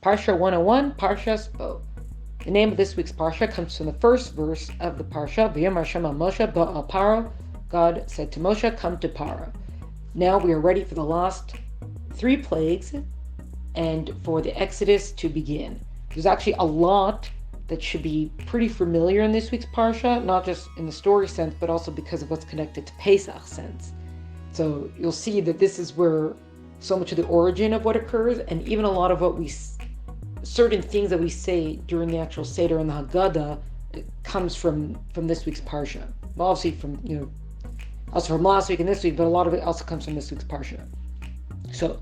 Parsha 101, Parshas Bo. The name of this week's Parsha comes from the first verse of the Parsha. V'yomar Hashem el Moshe ba'al Paro. God said to Moshe, come to Paro. Now we are ready for the last 3 plagues and for the Exodus to begin. There's actually a lot that should be pretty familiar in this week's Parsha, not just in the story sense, but also because of what's connected to Pesach sense. So you'll see that this is where so much of the origin of what occurs, and even a lot of what certain things that we say during the actual Seder and the Haggadah comes from this week's Parsha. Well, obviously also from last week and this week, but a lot of it also comes from this week's Parsha. So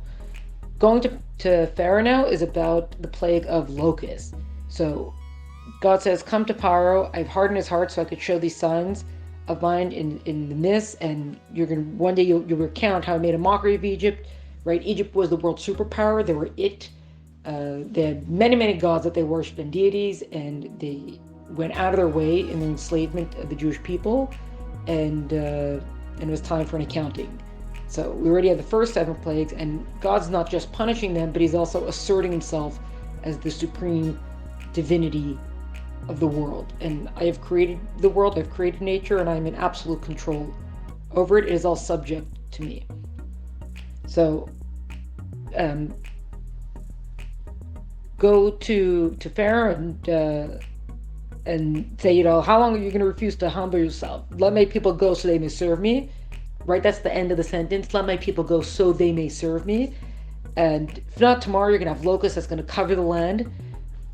going to Pharaoh now is about the plague of locusts. So God says, come to Paro, I've hardened his heart so I could show these signs of mine in the mist, and one day you'll recount how I made a mockery of Egypt, right? Egypt was the world superpower. They were it. They had many gods that they worshipped and deities, and they went out of their way in the enslavement of the Jewish people, and it was time for an accounting. So we already have the first 7 plagues, and God's not just punishing them, but he's also asserting himself as the supreme divinity of the world. And I have created the world, I've created nature, and I'm in absolute control over it. It is all subject to me. So go to Pharaoh and say, how long are you going to refuse to humble yourself? Let my people go so they may serve me. Right, that's the end of the sentence. Let my people go so they may serve me. And if not, tomorrow you're going to have locusts that's going to cover the land,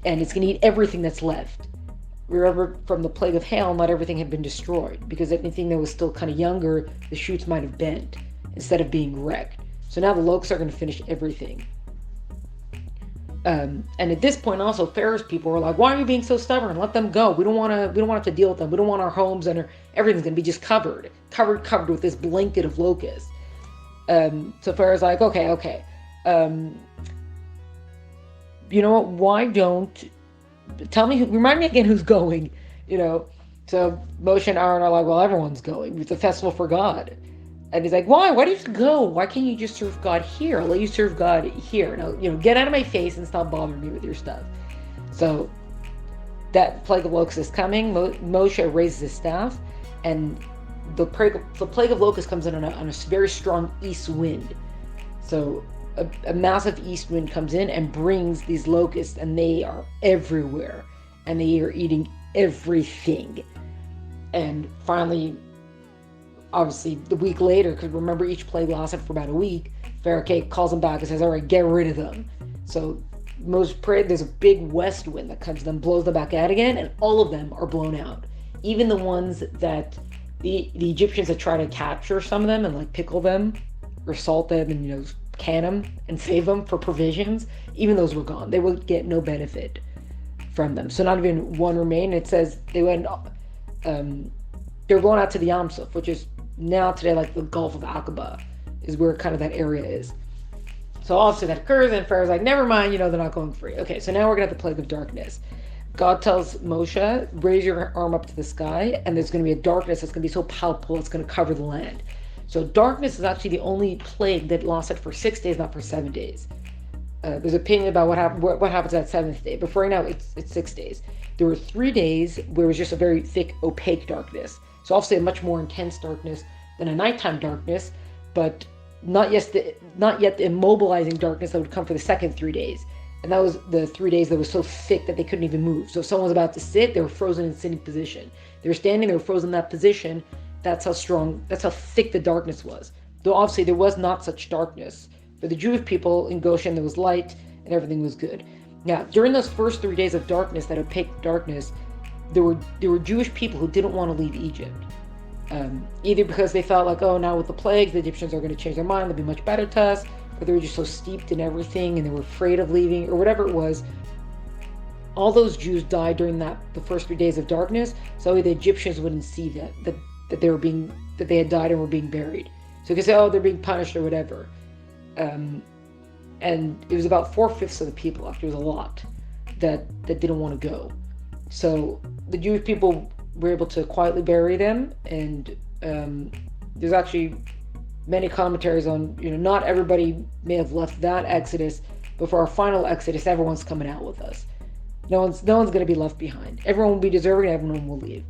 and it's going to eat everything that's left. Remember, from the plague of hail, not everything had been destroyed, because anything that was still kind of younger, the shoots might have bent instead of being wrecked. So now the locusts are going to finish everything. And at this point, also Pharaoh's people were like, "Why are you being so stubborn? Let them go. We don't want to have to deal with them. We don't want our homes and everything's going to be just covered with this blanket of locusts." So Pharaoh's like, "Okay. You know what? Why don't tell me? Remind me again who's going? So Moshe and Aaron are like, "Well, everyone's going. It's a festival for God." And he's like, why? Why do you have to go? Why can't you just serve God here? I'll let you serve God here. Now, get out of my face and stop bothering me with your stuff. So that plague of locusts is coming. Moshe raises his staff, and the plague of locusts comes in on a very strong east wind. So a massive east wind comes in and brings these locusts, and they are everywhere, and they are eating everything. And finally, obviously, the week later, because remember each plague lasted for about a week, Pharaoh calls them back and says, all right, get rid of them. So Moses prayed, there's a big west wind that comes, then blows them back out again, and all of them are blown out. Even the ones that the Egyptians had tried to capture some of them and pickle them or salt them and can them and save them for provisions, even those were gone. They would get no benefit from them. So not even one remained. It says they went they were going out to the Yam Suf, which is now today like the Gulf of Aqaba, is where kind of that area is. So obviously that occurs, and Pharaoh's like, never mind, they're not going free. Okay, so now we're going to have the plague of darkness. God tells Moshe, raise your arm up to the sky, and there's going to be a darkness that's going to be so palpable it's going to cover the land. So darkness is actually the only plague that lasted for 6 days, not for 7 days. There's opinion about what happens that 7th day, but for right now it's 6 days. There were 3 days where it was just a very thick, opaque darkness. So obviously a much more intense darkness than a nighttime darkness, but not yet the immobilizing darkness that would come for the second 3 days. And that was the 3 days that was so thick that they couldn't even move. So if someone was about to sit, they were frozen in sitting position. They were standing, they were frozen in that position. That's how thick the darkness was. Though obviously there was not such darkness. For the Jewish people in Goshen, there was light and everything was good. Now, during those first 3 days of darkness, that opaque darkness, there were Jewish people who didn't want to leave Egypt. Either because they felt like, now with the plagues, the Egyptians are going to change their mind, they'll be much better to us, or they were just so steeped in everything and they were afraid of leaving, or whatever it was. All those Jews died during the first 3 days of darkness, so the Egyptians wouldn't see that they had died and were being buried. So you could say, they're being punished or whatever. And it was about 4/5 of the people, actually it was a lot, that didn't want to go. So the Jewish people were able to quietly bury them, and there's actually many commentaries on, not everybody may have left that Exodus but for our final exodus, everyone's coming out with us. No one's going to be left behind. Everyone will be deserving, and everyone will leave.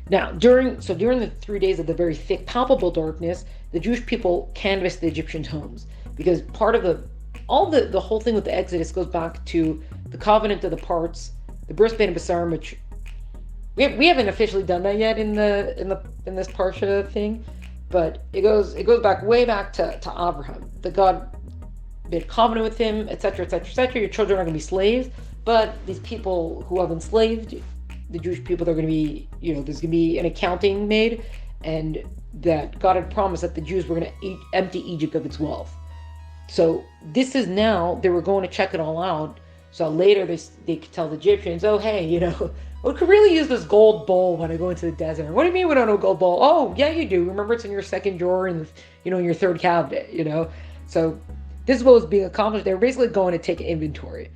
Now, during the 3 days of the very thick, palpable darkness, the Jewish people canvassed the Egyptians' homes, because part of the whole thing with the Exodus goes back to the covenant of the parts, the bris bein basarim, which we haven't officially done that yet in this Parsha thing, but it goes way back to Avraham, that God made a covenant with him, etc., etc., etc. Your children are going to be slaves, but these people who have enslaved the Jewish people, they're going to be, there's going to be an accounting made, and that God had promised that the Jews were going to empty Egypt of its wealth. So this is now, they were going to check it all out. So later they could tell the Egyptians, oh, hey, we could really use this gold bowl when I go into the desert. What do you mean we don't know gold bowl? Oh, yeah, you do. Remember, it's in your second drawer in your third cabinet, So this is what was being accomplished. They were basically going to take an inventory.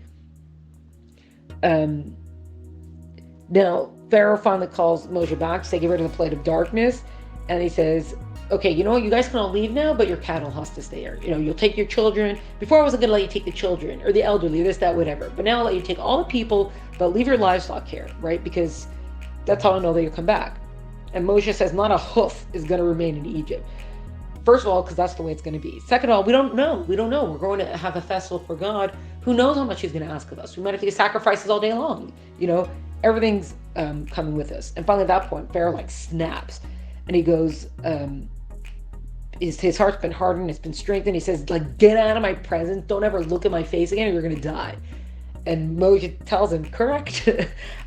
Now, Pharaoh finally calls Moshe back to say, get rid of the plague of darkness. And he says, okay, you guys can all leave now, but your cattle has to stay here. You'll take your children. Before I wasn't going to let you take the children or the elderly, this, that, whatever. But now I'll let you take all the people, but leave your livestock here, right? Because that's how I know that you'll come back. And Moshe says not a hoof is going to remain in Egypt. First of all, because that's the way it's going to be. Second of all, we don't know. We're going to have a festival for God. Who knows how much he's going to ask of us? We might have to do sacrifices all day long. Everything's coming with us. And finally, at that point, Pharaoh snaps. And he goes, his heart's been hardened, it's been strengthened. He says, get out of my presence. Don't ever look at my face again, or you're going to die. And Moshe tells him, correct.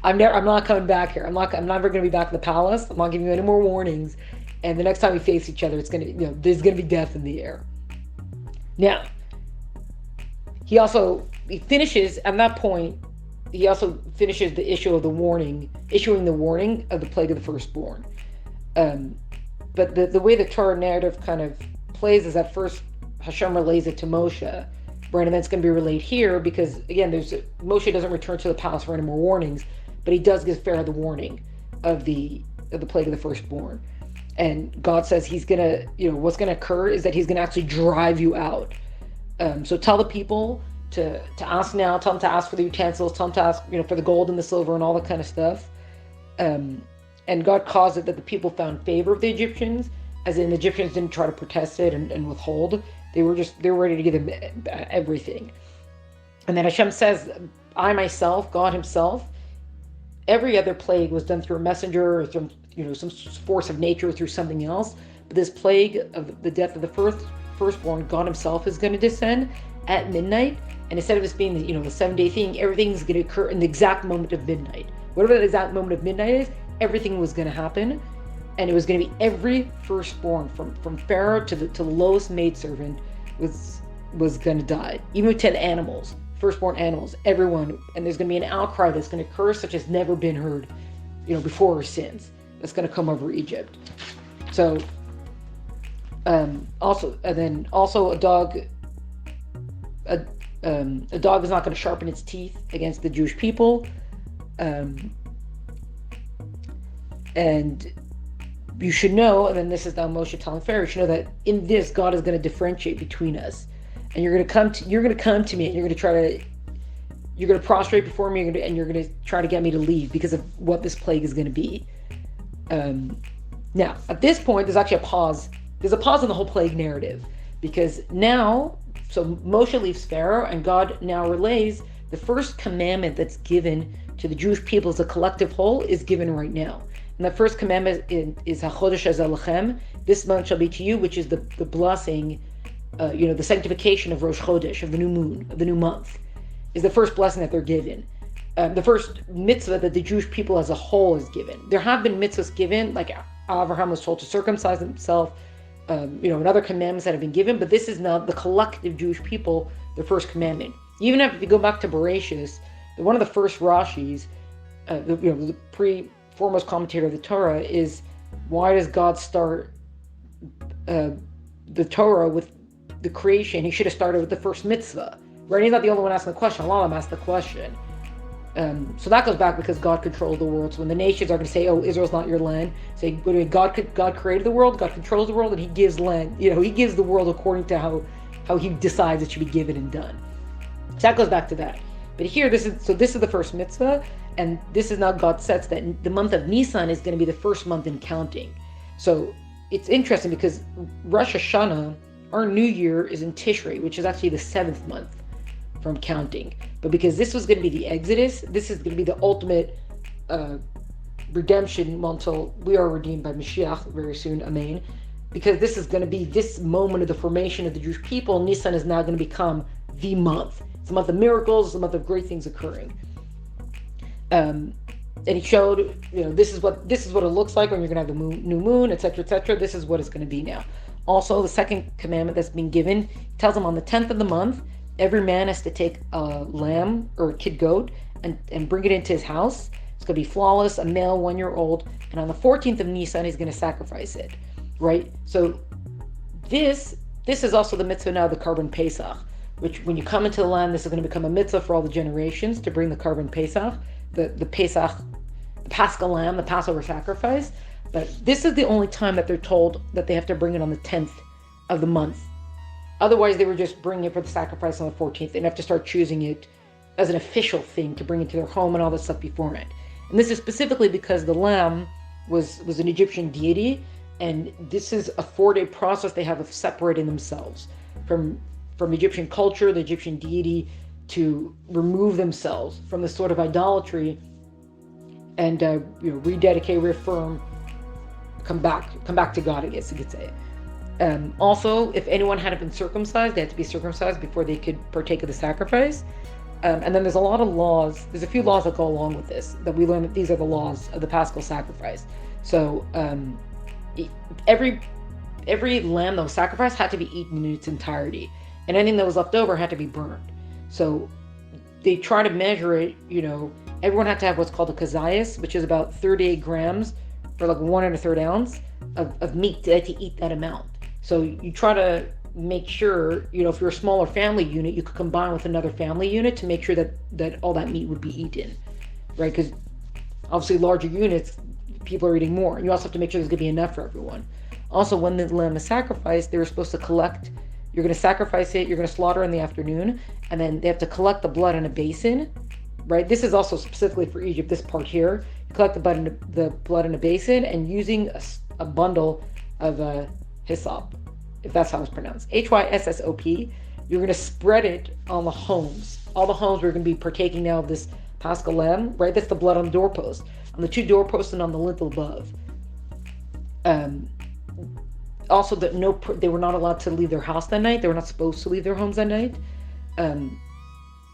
I'm not coming back here. I'm never going to be back in the palace. I'm not giving you any more warnings. And the next time we face each other, it's going to, there's going to be death in the air. Now, he finishes, at that point, he also finishes the issuing the warning of the plague of the firstborn. But the way the Torah narrative kind of plays is that first Hashem relays it to Moshe, right? And that's going to be relayed here because, again, Moshe doesn't return to the palace for any more warnings, but he does give Pharaoh the warning of the plague of the firstborn. And God says he's going to, what's going to occur is that he's going to actually drive you out. So tell the people to ask now, tell them to ask for the utensils, tell them to ask, for the gold and the silver and all that kind of stuff. And God caused it that the people found favor of the Egyptians, as in the Egyptians didn't try to protest it and withhold. They were ready to give them everything. And then Hashem says, I myself, God himself, every other plague was done through a messenger or through, some force of nature or through something else. But this plague of the death of the firstborn, God himself is going to descend at midnight. And instead of this being, the 7-day thing, everything's going to occur in the exact moment of midnight. Whatever that exact moment of midnight is, everything was going to happen. And it was going to be every firstborn from Pharaoh to the lowest maidservant was going to die. Even to the animals, firstborn animals, everyone. And there's going to be an outcry that's going to occur such as never been heard, before or since. That's going to come over Egypt. So, also a dog is not going to sharpen its teeth against the Jewish people. And you should know, and then this is now Moshe telling Pharaoh, you should know that in this God is going to differentiate between us, and you're going to come to me, and you're going to prostrate before me, and you're going to try to get me to leave because of what this plague is going to be. Now, at this point, there's actually a pause. There's a pause in the whole plague narrative because now, so Moshe leaves Pharaoh, and God now relays the first commandment that's given to the Jewish people as a collective whole is given right now. And the first commandment is HaChodesh Hazeh Lechem. This month shall be to you, which is the blessing, the sanctification of Rosh Chodesh, of the new moon, of the new month, is the first blessing that they're given. The first mitzvah that the Jewish people as a whole is given. There have been mitzvahs given, like Avraham was told to circumcise himself, and other commandments that have been given, but this is now the collective Jewish people, the first commandment. Even if you go back to Bereshis, one of the first Rashis, the foremost commentator of the Torah, is why does God start the Torah with the creation? He should have started with the first mitzvah, right? He's not the only one asking the question. Allah asked the question. So that goes back because God controls the world. So when the nations are going to say, "Oh, Israel's not your land," say, "God created the world, God controls the world, and He gives land. He gives the world according to how how he decides it should be given and done. So that goes back to that. But here, this is the first mitzvah, and this is now God sets that the month of Nisan is going to be the first month in counting. So it's interesting because Rosh Hashanah, our new year, is in Tishrei, which is actually the 7th month from counting. But because this was going to be the Exodus, this is going to be the ultimate redemption until we are redeemed by Mashiach very soon, amen. Because this is going to be this moment of the formation of the Jewish people, Nisan is now going to become the month. It's a month of miracles, it's a month of great things occurring. And he showed, this is what it looks like when you're going to have the new moon, etc., etc. This is what it's going to be now. Also, the second commandment that's been given tells him on the 10th of the month, every man has to take a lamb or a kid goat and bring it into his house. It's going to be flawless, a male 1-year-old. And on the 14th of Nisan, he's going to sacrifice it, right? So this is also the mitzvah now, the Korban Pesach, which when you come into the land, this is going to become a mitzvah for all the generations to bring the Korban Pesach, the Pesach, the Paschal lamb, the Passover sacrifice. But this is the only time that they're told that they have to bring it on the 10th of the month. Otherwise, they were just bringing it for the sacrifice on the 14th. They'd have to start choosing it as an official thing to bring it to their home and all this stuff beforehand. And this is specifically because the lamb was an Egyptian deity, and this is a 4-day process they have of separating themselves from Egyptian culture, the Egyptian deity, to remove themselves from this sort of idolatry and rededicate, reaffirm, come back to God, I guess you could say. Also, if anyone hadn't been circumcised, they had to be circumcised before they could partake of the sacrifice. And then there's a lot of laws. There's a few laws that go along with this that we learn that these are the laws of the Paschal sacrifice. So every lamb that was sacrificed had to be eaten in its entirety, and anything that was left over had to be burned. So they try to measure it. Everyone had to have what's called a kazayas, which is about 38 grams, or like 1 1/3 ounce of meat to eat that amount. So you try to make sure, if you're a smaller family unit, you could combine with another family unit to make sure that all that meat would be eaten, right? Because obviously larger units, people are eating more. You also have to make sure there's going to be enough for everyone. Also, when the lamb is sacrificed, they were supposed to collect, you're going to sacrifice it, you're going to slaughter in the afternoon, and then they have to collect the blood in a basin, right? This is also specifically for Egypt, this part here. You collect the blood in a basin, and using a bundle of hyssop, if that's how it's pronounced, HYSSOP, you're going to spread it on the homes. All the homes we're going to be partaking now of this Paschal lamb, right? That's the blood on the doorpost, on the 2 doorposts and on the lintel above. Also, they were not allowed to leave their house that night. They were not supposed to leave their homes that night.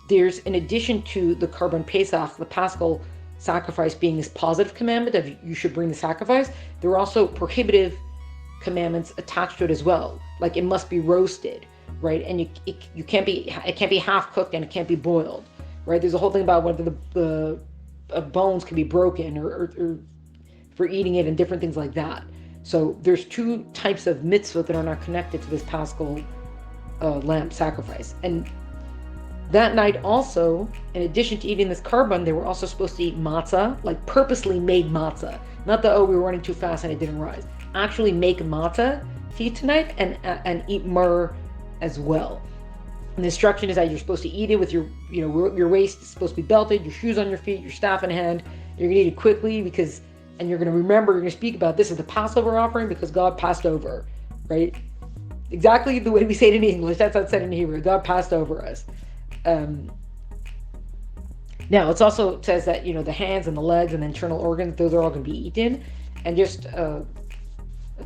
There's, in addition to the Korban Pesach, the Paschal sacrifice being this positive commandment of you should bring the sacrifice, there were also prohibitive commandments attached to it as well. Like it must be roasted, right? And it can't be half cooked, and it can't be boiled, right? There's a whole thing about whether the bones can be broken or for eating it and different things like that. So there's 2 types of mitzvot that are not connected to this Paschal lamb sacrifice. And that night also, in addition to eating this korban, they were also supposed to eat matzah, like purposely made matzah. Not that, we were running too fast and it didn't rise. Actually make matzah to eat tonight and eat myrrh as well. And the instruction is that you're supposed to eat it with your waist is supposed to be belted, your shoes on your feet, your staff in hand. You're going to eat it quickly and you're going to remember, you're going to speak about this as the Passover offering because God passed over, right? Exactly the way we say it in English. That's how it's said in Hebrew. God passed over us. Now, it also says that, the hands and the legs and the internal organs, those are all going to be eaten. And just a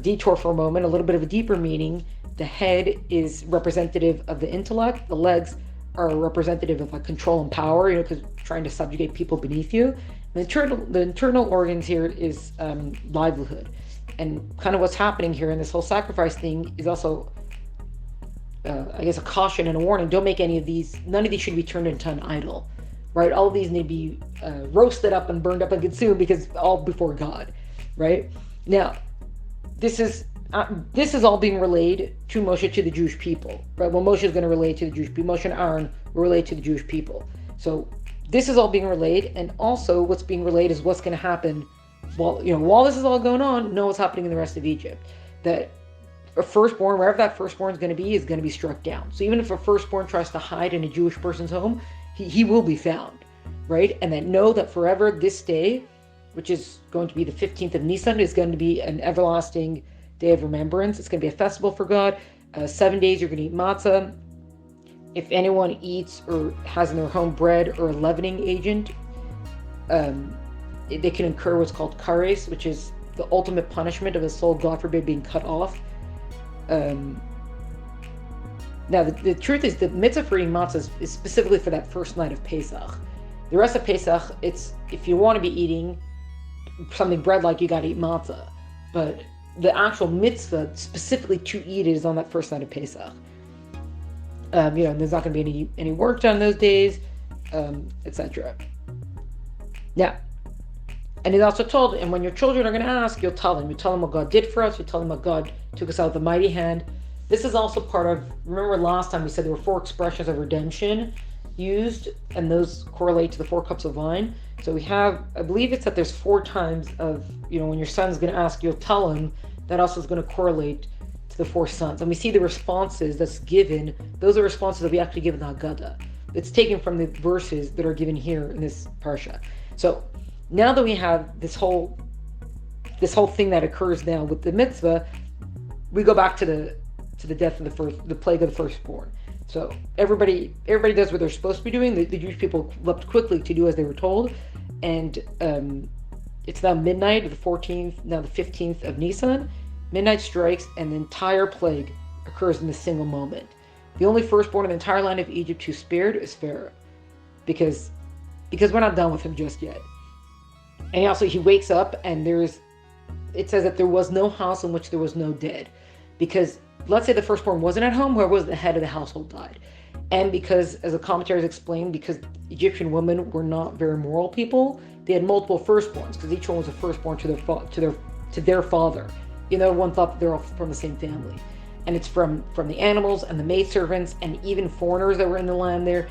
detour for a moment, a little bit of a deeper meaning. The head is representative of the intellect. The legs are representative of control and power, because trying to subjugate people beneath you. The internal organs here is livelihood. And kind of what's happening here in this whole sacrifice thing is also, I guess, a caution and a warning. Don't make any of these, none of these should be turned into an idol, right? All of these need to be roasted up and burned up and consumed because all before God, right? Now, this is all being relayed to Moshe, to the Jewish people, right? Well, Moshe is going to relay to the Jewish people. Moshe and Aaron will relay to the Jewish people. So this is all being relayed, and also what's being relayed is what's going to happen while this is all going on. Know what's happening in the rest of Egypt. That a firstborn, wherever that firstborn is going to be struck down. So even if a firstborn tries to hide in a Jewish person's home, he will be found, right? And then know that forever this day, which is going to be the 15th of Nisan, is going to be an everlasting day of remembrance. It's going to be a festival for God. 7 days you're going to eat matzah. If anyone eats or has in their home bread or a leavening agent, they can incur what's called kares, which is the ultimate punishment of a soul, God forbid, being cut off. Now, the truth is, the mitzvah for eating matzah is specifically for that first night of Pesach. The rest of Pesach, it's if you want to be eating something bread-like, you got to eat matzah. But the actual mitzvah specifically to eat is on that first night of Pesach. There's not going to be any work done those days, etc. Now, and he's also told, and when your children are going to ask, you'll tell them. You tell them what God did for us. You tell them what God took us out with a mighty hand. This is also part of, remember last time we said there were 4 expressions of redemption used, and those correlate to the 4 cups of wine. So we have, I believe it's that there's 4 times of, when your son's going to ask, you'll tell him. That also is going to correlate to the 4 sons. And we see the responses that's given. Those are responses that we actually give in the Haggadah. It's taken from the verses that are given here in this Parsha. So now that we have this whole thing that occurs now with the mitzvah, we go back to the death of the plague of the firstborn. So everybody does what they're supposed to be doing. The Jewish people leapt quickly to do as they were told, and it's now midnight of the 14th, now the 15th of Nisan. Midnight strikes, and the entire plague occurs in a single moment. The only firstborn in the entire land of Egypt who's spared is Pharaoh, because we're not done with him just yet. And he wakes up, and it says that there was no house in which there was no dead, because let's say the firstborn wasn't at home, where was the head of the household died? And because, as the commentaries explain, because Egyptian women were not very moral people, they had multiple firstborns, because each one was a firstborn to their father. One thought that they're all from the same family. And it's from the animals and the maidservants and even foreigners that were in the land there.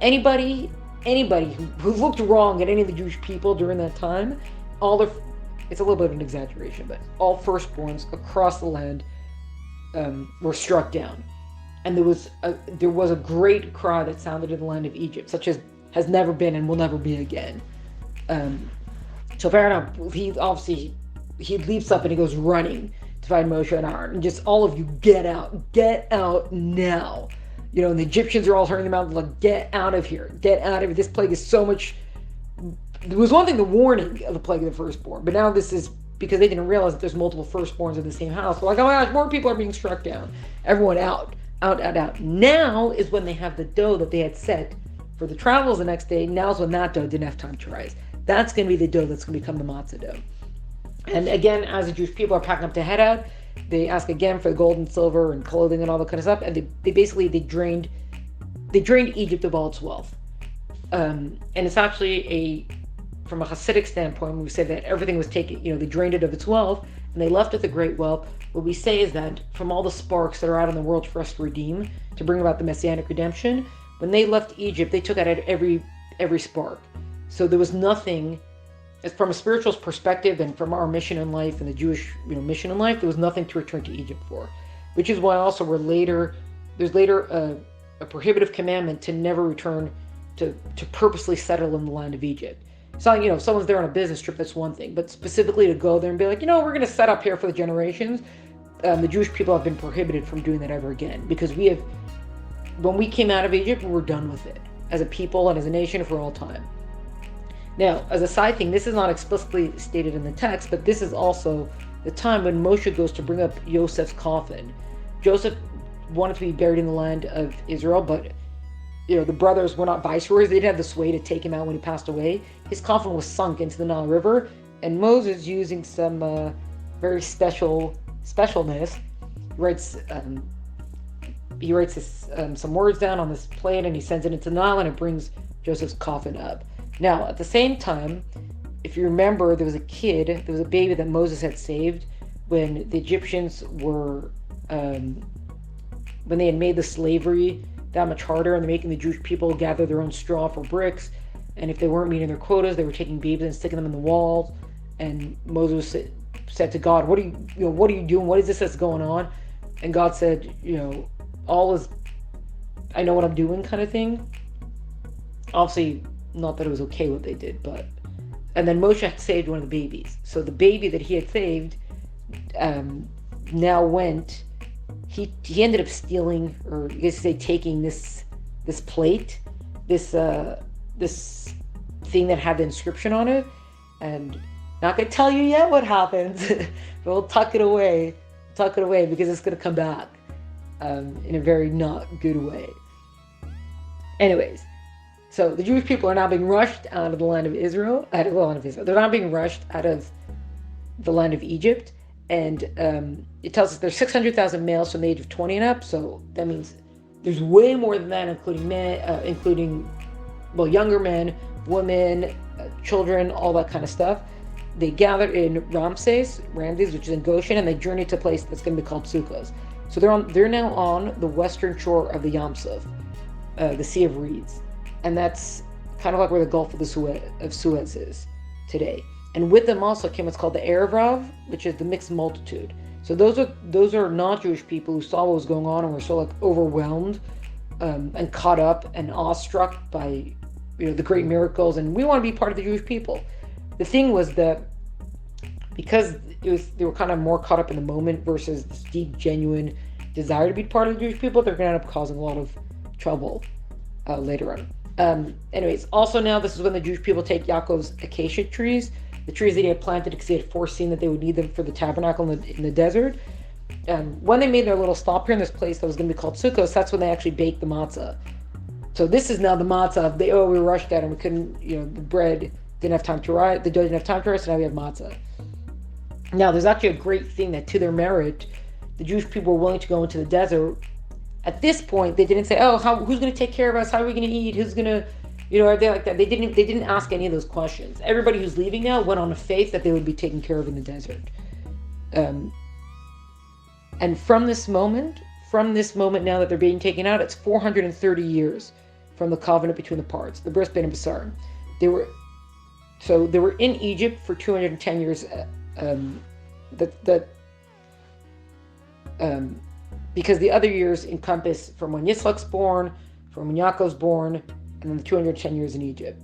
Anybody who looked wrong at any of the Jewish people during that time, it's a little bit of an exaggeration, but all firstborns across the land were struck down. And there was a great cry that sounded in the land of Egypt, such as has never been and will never be again. So Pharaoh, he leaps up and he goes running to find Moshe and Aaron, and just all of you get out now. And the Egyptians are all hurrying them out, like, get out of here. This plague is so much. There was one thing, the warning of the plague of the firstborn, but now this is because they didn't realize that there's multiple firstborns in the same house. They're like, oh my gosh, more people are being struck down. Everyone out. Now is when they have the dough that they had set for the travels the next day. Now's when that dough didn't have time to rise. That's going to be the dough that's going to become the matzah dough. And again, as the Jewish people are packing up to head out, they ask again for the gold and silver and clothing and all that kind of stuff. And they drained Egypt of all its wealth. And it's actually from a Hasidic standpoint, we say that everything was taken, they drained it of its wealth and they left with a great wealth. What we say is that from all the sparks that are out in the world for us to redeem, to bring about the Messianic redemption, when they left Egypt, they took out every spark. So there was nothing, as from a spiritual perspective and from our mission in life and the Jewish mission in life, there was nothing to return to Egypt for. Which is why also there's later a prohibitive commandment to never return to purposely settle in the land of Egypt. So, if someone's there on a business trip, that's one thing. But specifically to go there and be like, we're going to set up here for the generations, the Jewish people have been prohibited from doing that ever again. Because when we came out of Egypt, we were done with it. As a people and as a nation for all time. Now, as a side thing, this is not explicitly stated in the text, but this is also the time when Moshe goes to bring up Joseph's coffin. Joseph wanted to be buried in the land of Israel, but the brothers were not viceroys. They didn't have the sway to take him out when he passed away. His coffin was sunk into the Nile River, and Moses, using some very specialness, he writes some words down on this plate, and he sends it into the Nile, and it brings Joseph's coffin up. Now, at the same time, if you remember, there was a baby that Moses had saved when the Egyptians were, when they had made the slavery that much harder, and they're making the Jewish people gather their own straw for bricks, and if they weren't meeting their quotas, they were taking babies and sticking them in the walls. And Moses said to God, "What are you doing? What is this that's going on?" and God said, all is, I know what I'm doing kind of thing. Obviously, not that it was okay what they did, but, and then Moshe had saved one of the babies. So the baby that he had saved now went, he ended up stealing, or I guess say taking this plate, this thing that had the inscription on it, and not gonna tell you yet what happens, but we'll tuck it away because it's gonna come back in a very not good way. Anyways, so the Jewish people are now being rushed out of the land of Israel. They're not being rushed out of the land of Egypt, and it tells us there's 600,000 males from the age of 20 and up. So that means there's way more than that, including younger men, women, children, all that kind of stuff. They gathered in Ramses, which is in Goshen, and they journeyed to a place that's going to be called Sukkos. So they're now on the western shore of the Yam Suf, the Sea of Reeds, and that's kind of like where the Gulf of Suez is today. And with them also came what's called the Aravrav, which is the mixed multitude. So those are not Jewish people who saw what was going on and were so overwhelmed and caught up and awestruck by the great miracles, and we want to be part of the Jewish people. The thing was that because they were kind of more caught up in the moment versus this deep, genuine desire to be part of the Jewish people, they're going to end up causing a lot of trouble later on. Anyways, also now this is when the Jewish people take Yaakov's acacia trees, the trees that he had planted because he had foreseen that they would need them for the tabernacle in the desert. When they made their little stop here in this place that was going to be called Sukkos, that's when they actually baked the matzah. So this is now the matzah. We were rushed out and we couldn't, the bread didn't have time to rise, the dough didn't have time to rise, so now we have matzah. Now, there's actually a great thing that to their merit, the Jewish people were willing to go into the desert. At this point, they didn't say, who's going to take care of us? How are we going to eat? Who's going to, are they like that? They didn't ask any of those questions. Everybody who's leaving now went on a faith that they would be taken care of in the desert. And from this moment now that they're being taken out, it's 430 years from the covenant between the parts, the Bris Bein and Basar. They were in Egypt for 210 years. Because the other years encompass from when Yitzchak's born, from when Yaakov's born, and then the 210 years in Egypt.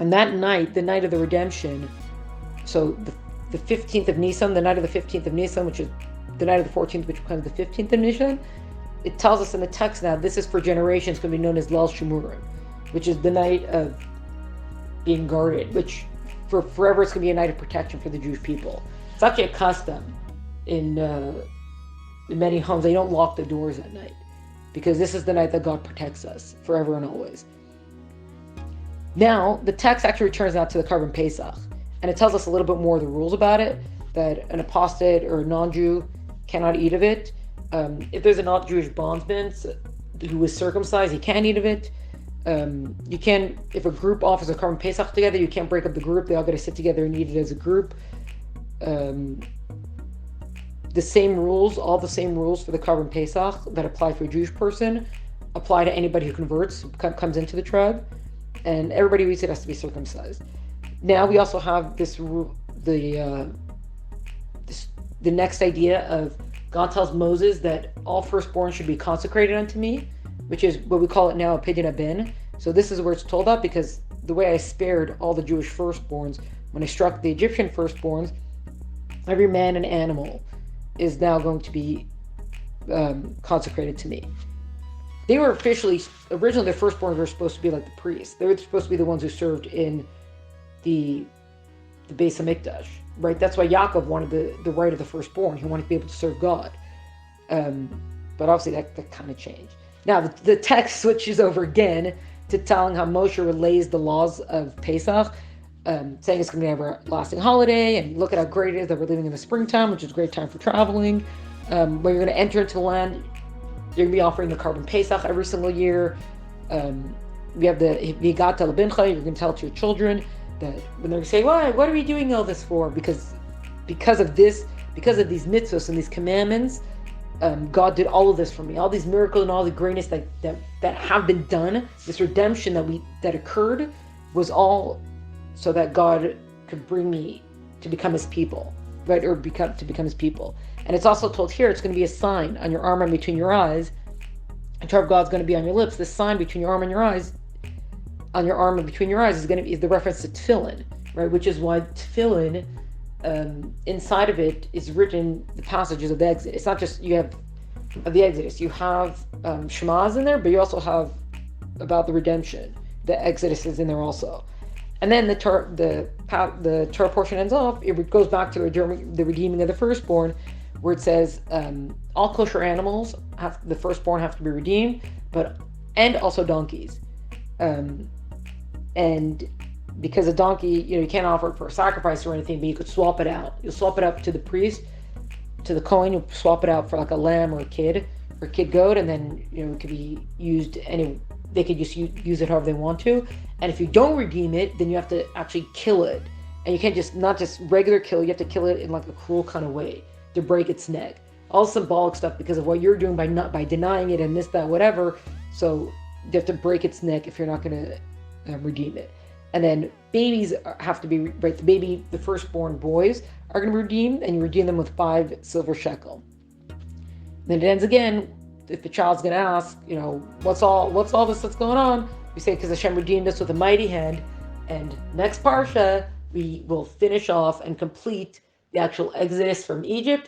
And that night, the night of the redemption, so the 15th of Nisan, the night of the 15th of Nisan, which is the night of the 14th, which becomes the 15th of Nisan, it tells us in the text now, this is for generations going to be known as Lal Shimurim, which is the night of being guarded, which for forever it's going to be a night of protection for the Jewish people. It's actually a custom in many homes. They don't lock the doors at night because this is the night that God protects us forever and always. Now, the text actually returns now to the Korban Pesach, and it tells us a little bit more of the rules about it, that an apostate or a non-Jew cannot eat of it. If there's a not-Jewish bondsman who is circumcised, he can eat of it. You can, if a group offers a Korban Pesach together, you can't break up the group. They all got to sit together and eat it as a group. All the same rules for the Korban Pesach that apply for a Jewish person apply to anybody who converts, comes into the tribe, and everybody who eats it has to be circumcised. Now we also have the next idea of God tells Moses that all firstborn should be consecrated unto me, which is what we call it now a pidyon ben. So this is where it's told up, because the way I spared all the Jewish firstborns when I struck the Egyptian firstborns, every man and animal is now going to be consecrated to me. They were originally the firstborns were supposed to be like the priests. They were supposed to be the ones who served in the Beis HaMikdash, right? That's why Yaakov wanted the right of the firstborn. He wanted to be able to serve God. But obviously that kind of changed. Now the text switches over again to telling how Moshe relays the laws of Pesach, saying it's going to be an everlasting holiday, and look at how great it is that we're living in the springtime, which is a great time for traveling. When you're going to enter into the land, you're going to be offering the Korban Pesach every single year. We have the V'yigat lebincha. You're going to tell it to your children that when they're going to say, "Why? What are we doing all this for?" Because of these mitzvahs and these commandments, God did all of this for me. All these miracles and all the greatness that have been done. This redemption that occurred was all so that God could bring me to become His people. right, or become his people. And it's also told here it's going to be a sign on your arm and between your eyes. The Torah of God's going to be on your lips. This sign between your arm and your eyes, on your arm and between your eyes, is the reference to tefillin, right? Which is why tefillin, inside of it is written the passages of the Exodus. It's not just you have of the Exodus. You have Shema's in there, but you also have about the redemption. The Exodus is in there also. And then the Torah portion ends off. It goes back to the redeeming of the firstborn, where it says all kosher animals the firstborn have to be redeemed, and also donkeys. And because a donkey, you can't offer it for a sacrifice or anything, but you could swap it out. You'll swap it up to the priest, to the Kohen. You'll swap it out for like a lamb or a kid goat, and then it could be used they could just use it however they want to. And if you don't redeem it, then you have to actually kill it. And you can't not just regular kill, you have to kill it in like a cruel kind of way to break its neck. All symbolic stuff because of what you're doing by denying it and this, that, whatever. So you have to break its neck if you're not going to redeem it. And then babies have to be, right, the firstborn boys are going to be redeemed, and you redeem them with 5 silver shekel. Then it ends again. If the child's going to ask, what's all this that's going on? We say, because Hashem redeemed us with a mighty hand. And next Parsha, we will finish off and complete the actual exodus from Egypt